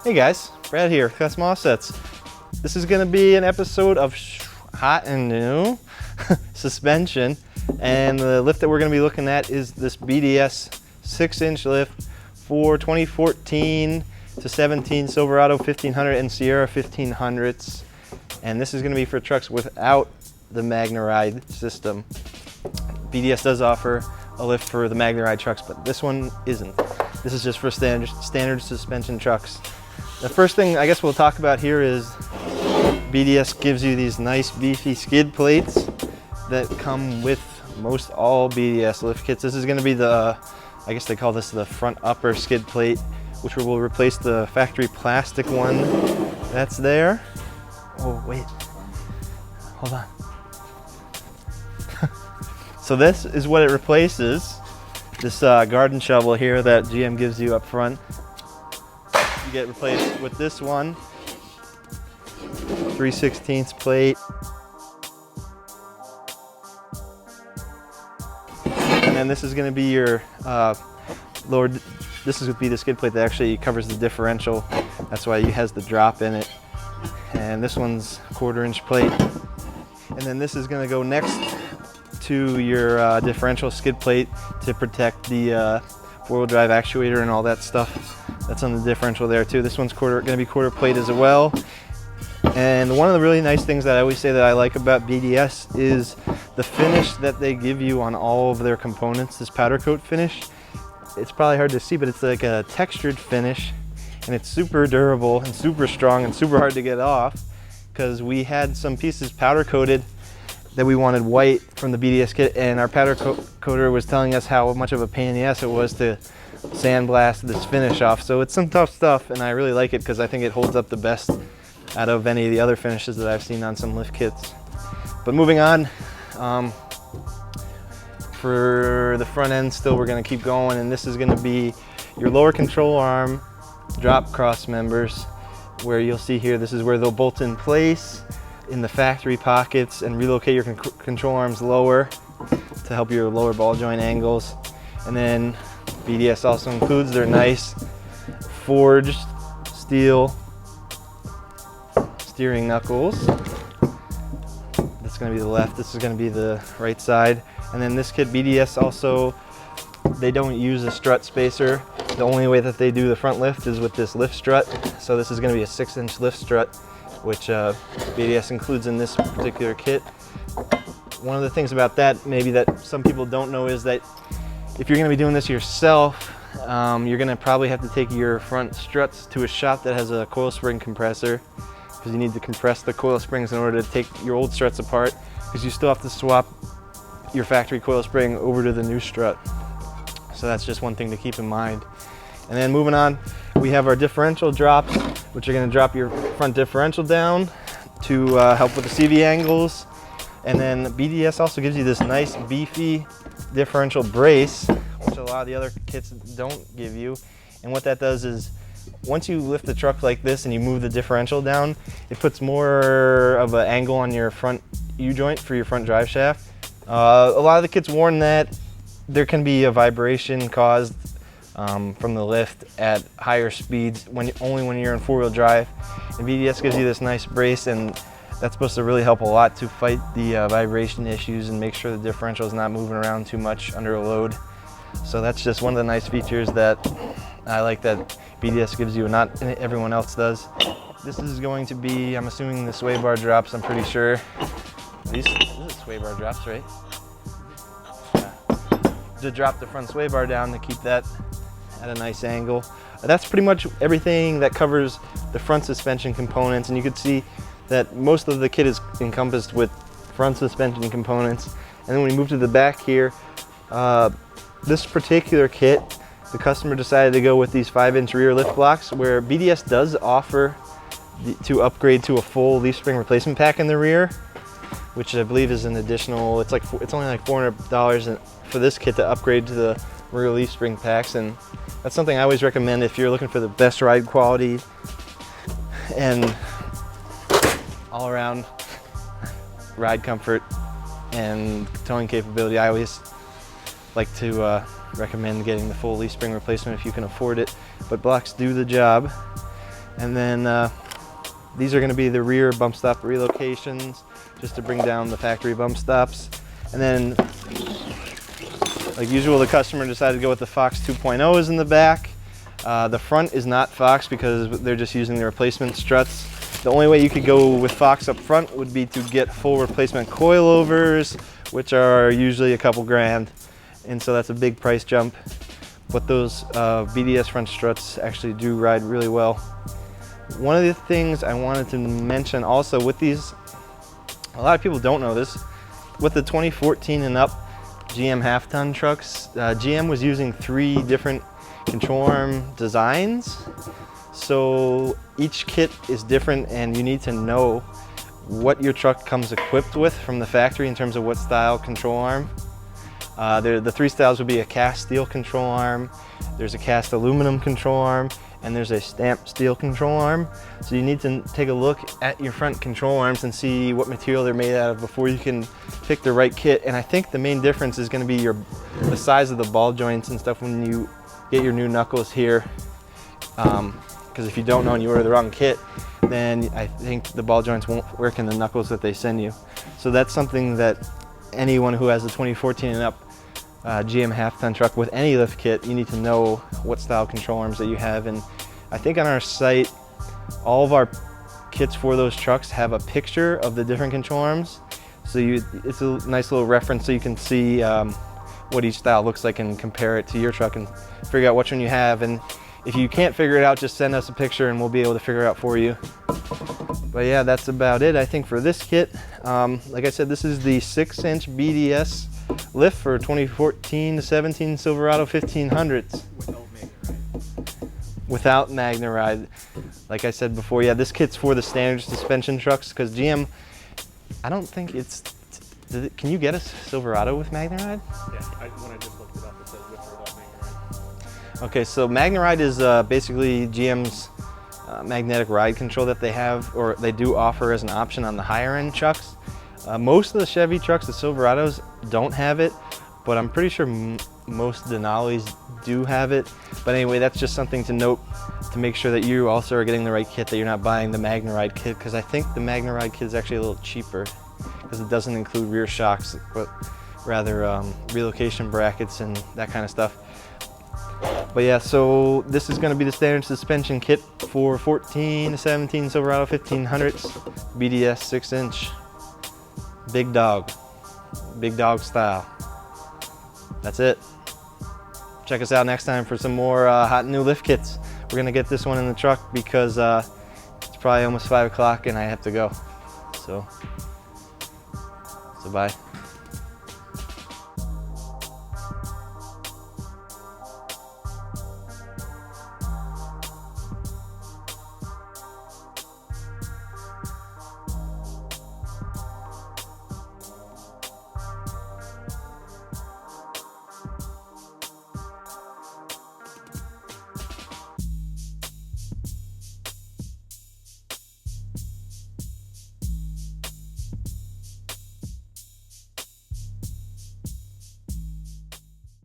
Hey guys, Brad here, Custom Offsets. This is going to be an episode of hot and new suspension, and the lift that we're going to be looking at is this BDS 6-inch lift for 2014 to 17 Silverado 1500 and Sierra 1500s, and this is going to be for trucks without the MagneRide system. BDS does offer a lift for the MagneRide trucks, but this one isn't. This is just for standard suspension trucks. The first thing I guess we'll talk about here is BDS gives you these nice beefy skid plates that come with most all BDS lift kits. This is going to be the, I guess they call this the front upper skid plate, which will replace the factory plastic one that's there. Oh wait, hold on. So this is what it replaces. This garden shovel here that GM gives you up front. You get replaced with this one, 3/16 plate. And then this is going to be your lower, this is going to be the skid plate that actually covers the differential. That's why it has the drop in it. And this one's 1/4-inch plate. And then this is going to go next to your differential skid plate to protect the four-wheel drive actuator and all that stuff. That's on the differential there too. This one's going to be 1/4 plate as well. And one of the really nice things that I always say that I like about BDS is the finish that they give you on all of their components. This powder coat finish, it's probably hard to see, but it's like a textured finish, and it's super durable and super strong and super hard to get off, because we had some pieces powder coated that we wanted white from the BDS kit, and our powder coater was telling us how much of a pain in the ass it was to sandblast this finish off. So it's some tough stuff, and I really like it because I think it holds up the best out of any of the other finishes that I've seen on some lift kits. But moving on, for the front end still we're going to keep going, and this is going to be your lower control arm drop cross members, where you'll see here, this is where they'll bolt in place in the factory pockets and relocate your control arms lower to help your lower ball joint angles. And then BDS also includes their nice forged steel steering knuckles. That's going to be the left, this is going to be the right side. And then this kit, BDS also, they don't use a strut spacer. The only way that they do the front lift is with this lift strut. So this is going to be a 6-inch lift strut, which BDS includes in this particular kit. One of the things about that, maybe that some people don't know, is that if you're going to be doing this yourself, you're going to probably have to take your front struts to a shop that has a coil spring compressor, because you need to compress the coil springs in order to take your old struts apart, because you still have to swap your factory coil spring over to the new strut. So that's just one thing to keep in mind. And then moving on, we have our differential drops, which are going to drop your front differential down to help with the CV angles. And then BDS also gives you this nice beefy differential brace, which a lot of the other kits don't give you. And what that does is, once you lift the truck like this and you move the differential down, it puts more of an angle on your front U-joint for your front drive shaft. A lot of the kits warn that there can be a vibration caused from the lift at higher speeds, only when you're in four-wheel drive. And BDS gives you this nice brace, and that's supposed to really help a lot to fight the vibration issues and make sure the differential is not moving around too much under a load. So that's just one of the nice features that I like that BDS gives you and not everyone else does. This is going to be, I'm assuming, the sway bar drops, I'm pretty sure. This is sway bar drops, right? To drop the front sway bar down to keep that at a nice angle. That's pretty much everything that covers the front suspension components, and you can see that most of the kit is encompassed with front suspension components. And then when we move to the back here, this particular kit, the customer decided to go with these 5-inch rear lift blocks, where BDS does offer to upgrade to a full leaf spring replacement pack in the rear, which I believe is an additional, it's only like $400 for this kit to upgrade to the rear leaf spring packs. And that's something I always recommend if you're looking for the best ride quality and all around ride comfort and towing capability. I always like to recommend getting the full leaf spring replacement if you can afford it, but blocks do the job. And then these are going to be the rear bump stop relocations, just to bring down the factory bump stops. And then, like usual, the customer decided to go with the Fox 2.0s in the back. The front is not Fox because they're just using the replacement struts. The only way you could go with Fox up front would be to get full replacement coilovers, which are usually a couple grand. And so that's a big price jump. But those BDS front struts actually do ride really well. One of the things I wanted to mention also with these, a lot of people don't know this, with the 2014 and up GM half-ton trucks, GM was using 3 different control arm designs. So each kit is different and you need to know what your truck comes equipped with from the factory in terms of what style control arm. The 3 styles would be a cast steel control arm, there's a cast aluminum control arm, and there's a stamped steel control arm. So you need to take a look at your front control arms and see what material they're made out of before you can pick the right kit. And I think the main difference is going to be the size of the ball joints and stuff when you get your new knuckles here. Because if you don't know and you order the wrong kit, then I think the ball joints won't work in the knuckles that they send you. So that's something that anyone who has a 2014 and up GM half-ton truck with any lift kit, you need to know what style control arms that you have. And I think on our site, all of our kits for those trucks have a picture of the different control arms. So it's a nice little reference so you can see what each style looks like and compare it to your truck and figure out which one you have. And if you can't figure it out, just send us a picture and we'll be able to figure it out for you. But yeah, that's about it, I think, for this kit. Like I said, this is the 6-inch BDS lift for 2014 to 17 Silverado 1500s. Without Magna Ride. Like I said before, yeah, this kit's for the standard suspension trucks because GM, I don't think it's, can you get a Silverado with Magna Ride? Yeah, when I just looked it up, it says with or without Magna Ride. Okay, so Magna Ride is basically GM's magnetic ride control that they have, or they do offer as an option on the higher end trucks. Most of the Chevy trucks, the Silverados, don't have it, but I'm pretty sure most Denali's do have it. But anyway, that's just something to note to make sure that you also are getting the right kit, that you're not buying the Magna Ride kit, because I think the Magna Ride kit is actually a little cheaper because it doesn't include rear shocks, but rather relocation brackets and that kind of stuff. But yeah, so this is going to be the standard suspension kit for 14 to 17 Silverado 1500s, BDS 6-inch. Big dog style. That's it. Check us out next time for some more hot new lift kits. We're gonna get this one in the truck because it's probably almost 5 o'clock and I have to go. So bye.